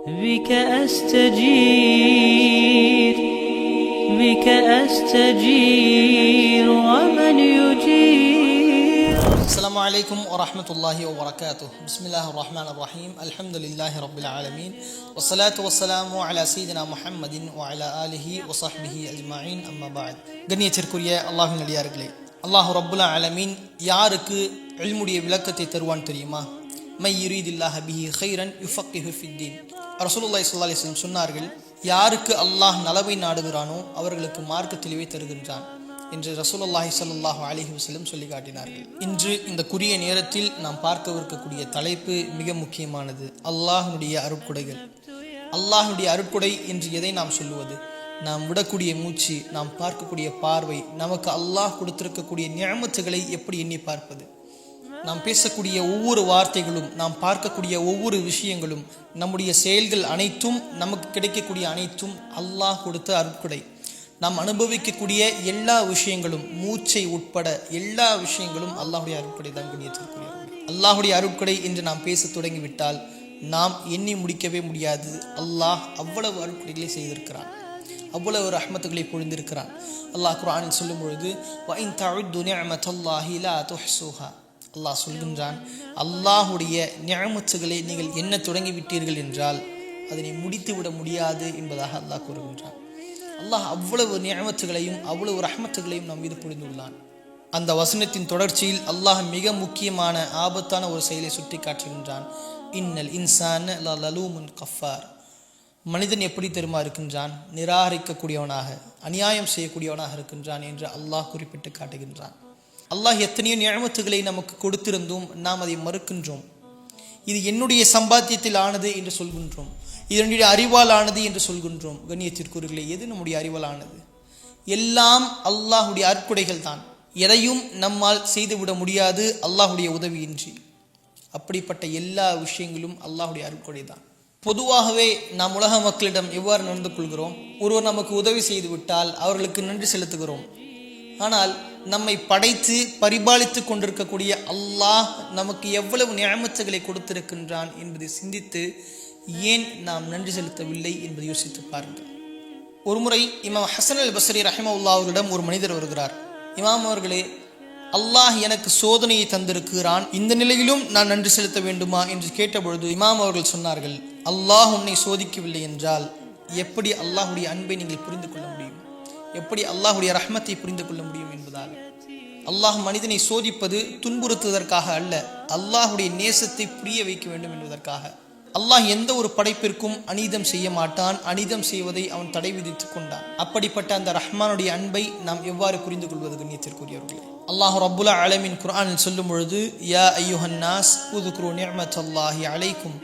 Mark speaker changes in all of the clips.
Speaker 1: بك أستجير بك أستجير ومن يجير.
Speaker 2: السلام عليكم ورحمة الله وبركاته. بسم الله الرحمن الرحيم. الحمد لله رب العالمين والصلاة والسلام على سيدنا محمد وعلى آله وصحبه أجمعين. أما بعد. கண்ணியத்திற்குரிய அல்லாஹ்வின் அடியார்களே, அல்லாஹ் ரப்புல் ஆலமீன் யாருக்கு இல்முடைய விளக்கத்தை தருவான் தெரியுமா? மை யுரீதில்லாஹ பிஹி கைரன் யுஃபக்கிஹு ஃபித்தீன். ரசூலுல்லாஹி ஸல்லல்லாஹு அலைஹி வஸல்லம் சொன்னார்கள், யாருக்கு அல்லாஹ் நலவை நாடுகிறானோ அவர்களுக்கு மார்க்க தெளிவை தருகின்றான் என்று ரசூலுல்லாஹி ஸல்லல்லாஹு அலைஹி வஸல்லம் சொல்லி காட்டினார்கள். இன்று இந்த குறுகிய நேரத்தில் நாம் பார்க்கவிருக்கக்கூடிய தலைப்பு மிக முக்கியமானது. அல்லாஹ்வுடைய அருட்கொடைகள். அல்லாஹ்வுடைய அருட்கொடை என்று எதை நாம் சொல்லுவது? நாம் விடக்கூடிய மூச்சு, நாம் பார்க்கக்கூடிய பார்வை, நமக்கு அல்லாஹ் கொடுத்திருக்கக்கூடிய நிஅமத்துகளை எப்படி எண்ணி பார்ப்பது? நாம் பேசக்கூடிய ஒவ்வொரு வார்த்தைகளும், நாம் பார்க்கக்கூடிய ஒவ்வொரு விஷயங்களும், நம்முடைய செயல்கள் அனைத்தும், நமக்கு கிடைக்கக்கூடிய அனைத்தும் அல்லாஹ் கொடுத்த அருட்கொடை. நாம் அனுபவிக்கக்கூடிய எல்லா விஷயங்களும், மூச்சை உட்பட எல்லா விஷயங்களும் அல்லாஹுடைய அருட்கொடை தான். கண்ணியத்திற்குரியவர்களே, அல்லாஹுடைய அருட்கொடை என்று நாம் பேச தொடங்கிவிட்டால் நாம் எண்ணி முடிக்கவே முடியாது. அல்லாஹ் அவ்வளவு அருட்கொடைகளை செய்திருக்கிறான், அவ்வளவு ரஹ்மத்துகளை பொழிந்திருக்கிறான். அல்லாஹ் குர்ஆனில் சொல்லும் பொழுது, வஇன் தஉது நிஅமத்தல்லாஹி லா துஹ்ஸூஹா, அல்லாஹ் சொல்கின்றான், அல்லாஹுடைய நிஅமத்துகளை நீங்கள் என்ன தொடங்கிவிட்டீர்கள் என்றால் அதனை முடித்து விட முடியாது என்பதாக அல்லாஹ் கூறுகின்றான். அல்லாஹ் அவ்வளவு நிஅமத்துகளையும் அவ்வளவு ரஹ்மத்துகளையும் நம் மீது பொழிந்துள்ளான். அந்த வசனத்தின் தொடர்ச்சியில் அல்லாஹ் மிக முக்கியமான ஆபத்தான ஒரு செயலை சுட்டி காட்டுகின்றான். இன்னல் இன்சான லலூமுன் கஃபார். மனிதன் எப்படி தெரியுமா இருக்கின்றான்? நிராகரிக்கக்கூடியவனாக, அநியாயம் செய்யக்கூடியவனாக இருக்கின்றான் என்று அல்லாஹ் குறிப்பிட்டு காட்டுகின்றான். அல்லாஹ் எத்தனையோ நிஅமத்துகளை நமக்கு கொடுத்திருந்தும் நாம் அதை மறுக்கின்றோம். இது என்னுடைய சம்பாத்தியத்தில் ஆனது என்று சொல்கின்றோம், இது என்னுடைய அறிவால் ஆனது என்று சொல்கின்றோம். கண்ணியத்திற்குரியவர்களே, எது நம்முடைய அறிவால் ஆனது? எல்லாம் அல்லாஹுடைய அருட்கொடைகள் தான். எதையும் நம்மால் செய்துவிட முடியாது அல்லாஹுடைய உதவியின்றி. அப்படிப்பட்ட எல்லா விஷயங்களும் அல்லாஹுடைய அருட்கொடை தான். பொதுவாகவே நாம் உலக மக்களிடம் எவ்வாறு நடந்து கொள்கிறோம்? ஒருவர் நமக்கு உதவி செய்து விட்டால் அவர்களுக்கு நன்றி செலுத்துகிறோம். ஆனால் நம்மை படைத்து பரிபாலித்து கொண்டிருக்கக்கூடிய அல்லாஹ் நமக்கு எவ்வளவு நிஅமத்துகளை கொடுத்திருக்கின்றான் என்பதை சிந்தித்து ஏன் நாம் நன்றி செலுத்தவில்லை என்பதை யோசித்து பாருங்கள். ஒருமுறை இமாம் ஹசன் அல் பஸ்ரி ரஹிமஹுல்லாஹ் அவர்களிடம் ஒரு மனிதர் வருகிறார். இமாம் அவர்களே, அல்லாஹ் எனக்கு சோதனையை தந்திருக்கிறான், இந்த நிலையிலும் நான் நன்றி செலுத்த வேண்டுமா என்று கேட்டபொழுது இமாம் அவர்கள் சொன்னார்கள், அல்லாஹ் உன்னை சோதிக்கவில்லை என்றால் எப்படி அல்லாஹுடைய அன்பை நீங்கள் புரிந்து கொள்ள முடியும்? எப்படி அல்லாஹுடைய ரஹ்மத்தை புரிந்து கொள்ள முடியும் என்பதாக. அல்லாஹ் மனிதனை சோதிப்பது துன்புறுத்துவதற்காக அல்ல, அல்லாஹுடைய நேசத்தை புரிய வைக்க வேண்டும் என்பதற்காக. அல்லாஹ் எந்த ஒரு படைப்பிற்கும் அநீதம் செய்ய மாட்டான், அநீதம் செய்வதை அவன் தடை விதித்துக் கொண்டான். அப்படிப்பட்ட அந்த ரஹ்மானுடைய அன்பை நாம் எவ்வாறு புரிந்து கொள்வது? கண்ணியத்திற்குரியவர்களே, அல்லாஹ் ரப்புல் ஆலமீன் குர்ஆனில் சொல்லும் பொழுது, யா அய்யுஹன் நாஸ் உதுக்ரு நிஅமத்தல்லாஹி அலைக்கும்,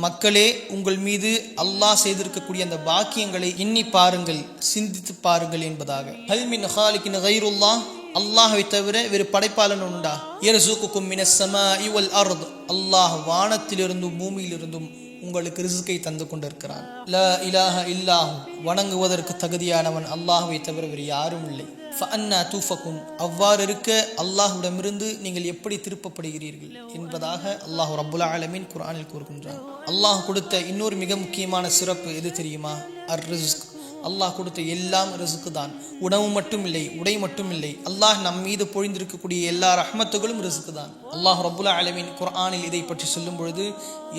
Speaker 2: மக்களே, உங்கள் மீது அல்லாஹ் செய்திருக்கக்கூடிய அந்த பாக்கியங்களை எண்ணி பாருங்கள், சிந்தித்து பாருங்கள் என்பதாக. ஹல் மின் ஹாலிகின் கைருல்லாஹ், அல்லாஹ்வை தவிர வேறு படைப்பாளன் உண்டா? யர்ஸுகுகும் மினஸ் ஸமாஇ வல் அர்த், அல்லாஹ் வானத்திலிருந்தும் பூமியிலிருந்தும் உங்களுக்கு ரிஸ்கை தந்து கொண்டிருக்கிறான். லா இலாஹ இல்லாஹு, வணங்குவதற்கு தகுதியானவன் அல்லாஹ்வை தவிர வேறு யாரும் இல்லை. ஃபஅன்னா தூஃபகுன், அவ்வாறு இருக்க அல்லாஹ்விடமிருந்து நீங்கள் எப்படி திருப்பப்படுகிறீர்கள் என்பதாக அல்லாஹ் ரப்புல் ஆலமீன் குர்ஆனில் கூறுகின்றான். அல்லாஹ் கொடுத்த இன்னொரு மிக முக்கியமான சிறப்பு எது தெரியுமா? அர் ரிஸ்க். அல்லாஹ் கொடுத்த எல்லாம் ரிஸ்க் தான். உணவு மட்டும் இல்லை, உடை மட்டும் இல்லை, அல்லாஹ் நம் மீது பொழிந்திருக்கக்கூடிய எல்லா ரஹ்மத்துகளும் ரிஸ்க் தான். அல்லாஹ் ரப்புல் ஆலமீன் குர்ஆனில் இதை பற்றி சொல்லும் பொழுது,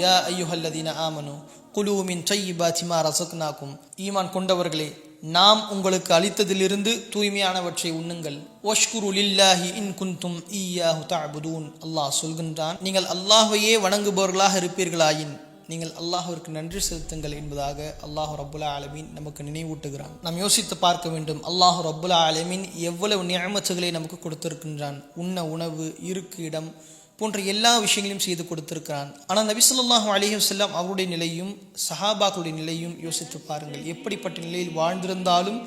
Speaker 2: யா அய்யுஹல்லதீன ஆமனு குலூ மின் தய்யிபாத்தி மா ரஸக்னாகும், ஈமான் கொண்டவர்களே, நாம் உங்களுக்கு அளித்ததிலிருந்து தூய்மையானவற்றை உண்ணுங்கள். வஷ்குரு லில்லாஹி இன் குன்தும் ஈயாஹு தஅபுதூன், அல்லாஹ் சொல்கின்றான், நீங்கள் அல்லாஹ்வையே வணங்குபவர்களாக இருப்பீர்களாயின் நீங்கள் அல்லாஹ்விற்கு நன்றி செலுத்துங்கள் என்பதாக அல்லாஹ் ரப்புல் ஆலமீன் நமக்கு நினைவூட்டுகிறான். நாம் யோசித்து பார்க்க வேண்டும், அல்லாஹ் ரப்புல் ஆலமீன் எவ்வளவு நிஅமத்துகளை நமக்கு கொடுத்திருக்கின்றான். உண்ண உணவு, இருக்கு இடம் போன்ற எல்லா விஷயங்களையும் செய்து கொடுத்திருக்கிறான். ஆனால் நபி ஸல்லல்லாஹு அலைஹி வஸல்லம் அவருடைய நிலையும் சஹாபாக்களுடைய நிலையும் யோசித்து பாருங்கள். எப்படிப்பட்ட நிலையில் வாழ்ந்திருந்தாலும்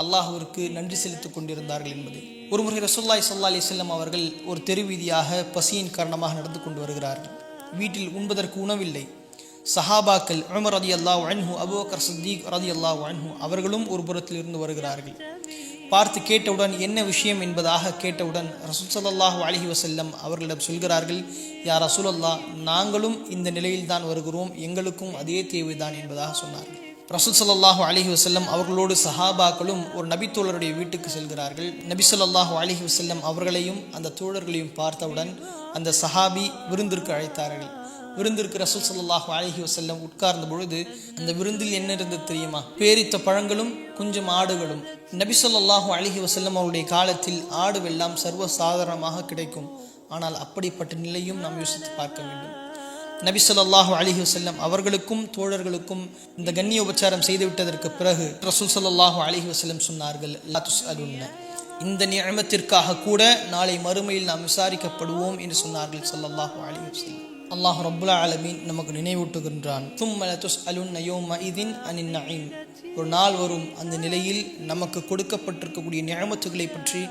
Speaker 2: அல்லாஹ்விற்கு நன்றி செலுத்திக் கொண்டிருந்தார்கள் என்பதை. ஒருமுறை ரசூலுல்லாஹி ஸல்லல்லாஹு அலைஹி வஸல்லம் அவர்கள் ஒரு தெருவீதியாக பசியின் காரணமாக நடந்து கொண்டு வருகிறார்கள். வீட்டில் உண்பதற்கு உணவில்லை. சஹாபாக்கள் உமர் ரலியல்லாஹு அன்ஹு, அபூபக்கர் சித்தீக் ரலியல்லாஹு அன்ஹு அவர்களும் ஒரு புறத்தில் இருந்து வருகிறார்கள். பார்த்து கேட்டவுடன் என்ன விஷயம் என்பதாக கேட்டவுடன் ரசூல் ஸல்லல்லாஹு அலைஹி வஸல்லம் அவர்களிடம் சொல்கிறார்கள், யா ரசூலல்லாஹ், நாங்களும் இந்த நிலையில்தான் வருகிறோம், எங்களுக்கும் அதே தேவைதான் என்பதாக சொன்னார்கள். ரசூல் ஸல்லல்லாஹு அலைஹி வஸல்லம் அவர்களோடு சஹாபாக்களும் ஒரு நபித்தோழருடைய வீட்டுக்கு செல்கிறார்கள். நபி ஸல்லல்லாஹு அலைஹி வஸல்லம் அவர்களையும் அந்த தோழர்களையும் பார்த்தவுடன் அந்த சஹாபி விருந்திற்கு அழைத்தார்கள். விருந்திற்கு ரசூல் ஸல்லல்லாஹு அலைஹி வஸல்லம் உட்கார்ந்த பொழுது அந்த விருந்தில் என்ன இருந்தது தெரியுமா? பேரித்த பழங்களும் கொஞ்சம் ஆடுகளும். நபி ஸல்லல்லாஹு அலைஹி வஸல்லம் அவருடைய காலத்தில் ஆடுவெல்லாம் சர்வ சாதாரணமாக கிடைக்கும். ஆனால் அப்படிப்பட்ட நிலையும் நாம் யோசித்து பார்க்க வேண்டும். நபி ஸல்லல்லாஹு அலைஹி வஸல்லம் அவர்களுக்கும் தோழர்களுக்கும் இந்த கண்ணிய உபச்சாரம் செய்துவிட்டதற்கு பிறகு ரசூல் ஸல்லல்லாஹு அலைஹி வஸல்லம் சொன்னார்கள், லா துஸ்அலுன்ன, இந்த நிஅமத்திற்காக கூட நாளை மறுமையில் நாம் விசாரிக்கப்படுவோம் என்று சொன்னார்கள் ஸல்லல்லாஹு அலைஹி வஸல்லம். அல்லாஹ் ரப்புல் ஆலமீன் நமக்கு நினைவூட்டுகின்றான், தும்ம லதுஸ்அலுன்ன யௌமஇதின் அனின் நஈம். ஒரு நாள் வரும், அந்த நிலையில் நமக்கு கொடுக்கப்பட்டிருக்கக்கூடிய நிஅமத்துகளை பற்றி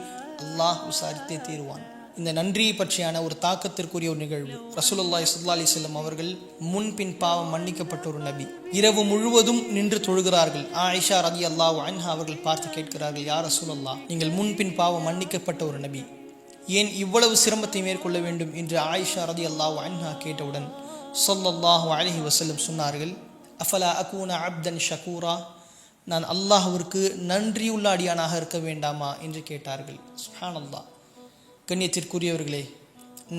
Speaker 2: அல்லாஹ் விசாரித்தே தீருவான். இந்த நன்றியை பற்றியான ஒரு தாக்கத்திற்குரிய ஒரு நிகழ்வு. ரசூலுல்லாஹி ஸல்லல்லாஹு அலைஹி வஸல்லம் அவர்கள் முன்பின் பாவம் மன்னிக்கப்பட்ட ஒரு நபி. இரவு முழுவதும் நின்று தொழுகிறார்கள். ஆயிஷா ரலியல்லாஹு அன்ஹா அவர்கள் பார்த்து கேட்கிறார்கள், யா ரசூலல்லாஹ், நீங்கள் முன்பின் பாவம் மன்னிக்கப்பட்ட ஒரு நபி, ஏன் இவ்வளவு சிரமத்தை மேற்கொள்ள வேண்டும் என்று ஆயிஷா ரலியல்லாஹு அன்ஹா கேட்டவுடன் ஸல்லல்லாஹு அலைஹி வஸல்லம் சொன்னார்கள், அஃபலா அகூன அப்தன் ஷகூரா, நான் அல்லாஹ்விற்கு நன்றியுள்ள அடியானாக இருக்க வேண்டாமா என்று கேட்டார்கள். சுப்ஹானல்லாஹ். கண்ணியத்திற்குரியவர்களே,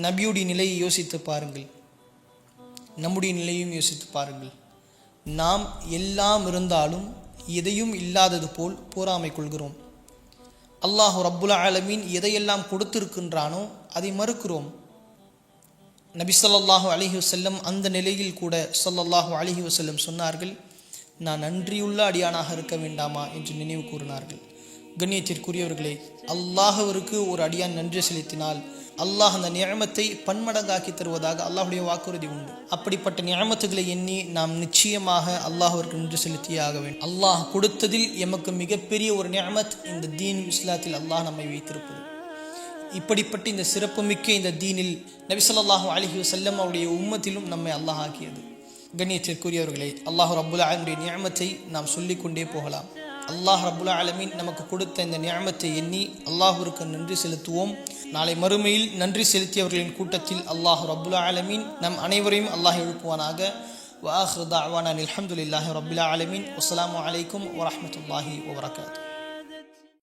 Speaker 2: நபியுடைய நிலையை யோசித்து பாருங்கள், நம்முடைய நிலையும் யோசித்து பாருங்கள். நாம் எல்லாம் இருந்தாலும் எதையும் இல்லாதது போல் பொறாமை கொள்கிறோம். அல்லாஹ் ரப்புல் ஆலமீன் எதையெல்லாம் கொடுத்திருக்கின்றானோ அதை மறுக்கிறோம். நபி ஸல்லல்லாஹு அலைஹி வஸல்லம் அந்த நிலையில் கூட ஸல்லல்லாஹு அலைஹி வஸல்லம் சொன்னார்கள், நான் நன்றியுள்ள அடியானாக இருக்க வேண்டாமா என்று நினைவு கூறினார்கள். கண்ணியத்திற்குரியவர்களே, அல்லாஹ்விற்கு ஒரு அடியான் நன்றி செலுத்தினால் அல்லாஹ் அந்த நிஅமத்தை பன்மடங்காக்கி தருவதாக அல்லாஹ்வுடைய வாக்குறுதி உண்டு. அப்படிப்பட்ட நிஅமத்துகளை எண்ணி நாம் நிச்சயமாக அல்லாஹ்விற்கு நன்றி செலுத்தியே ஆக வேண்டும். அல்லாஹ் கொடுத்ததில் எமக்கு மிகப்பெரிய ஒரு நிஅமத் இந்த தீன் இஸ்லாத்தில் அல்லாஹ் நம்மை வைத்திருப்பது. இப்படிப்பட்ட இந்த சிறப்புமிக்க இந்த தீனில் நபி ஸல்லல்லாஹு அலைஹி வஸல்லம் அவருடைய உம்மத்திலும் நம்மை அல்லாஹ் ஆக்கியது. கண்ணியத்திற்குரியவர்களே, அல்லாஹ் ரப்புல் ஆலமீனுடைய நிஅமத்தை நாம் சொல்லிக்கொண்டே போகலாம். அல்லாஹ் ரப்புல் ஆலமீன் நமக்கு கொடுத்த இந்த நிஅமத்தை எண்ணி அல்லாஹ்விற்கு நன்றி செலுத்துவோம். நாளை மறுமையில் நன்றி செலுத்தியவர்களின் கூட்டத்தில் அல்லாஹ் ரப்புல் ஆலமீன் நம் அனைவரையும் அல்லாஹ் எழுப்புவானாக. வ ஆகிரு தஅவானா அல்ஹம்துலில்லாஹி ரப்பில் ஆலமீன். வஸ்ஸலாமு அலைக்கும் வரஹ்மத்துல்லாஹி வபரகாத்துஹு.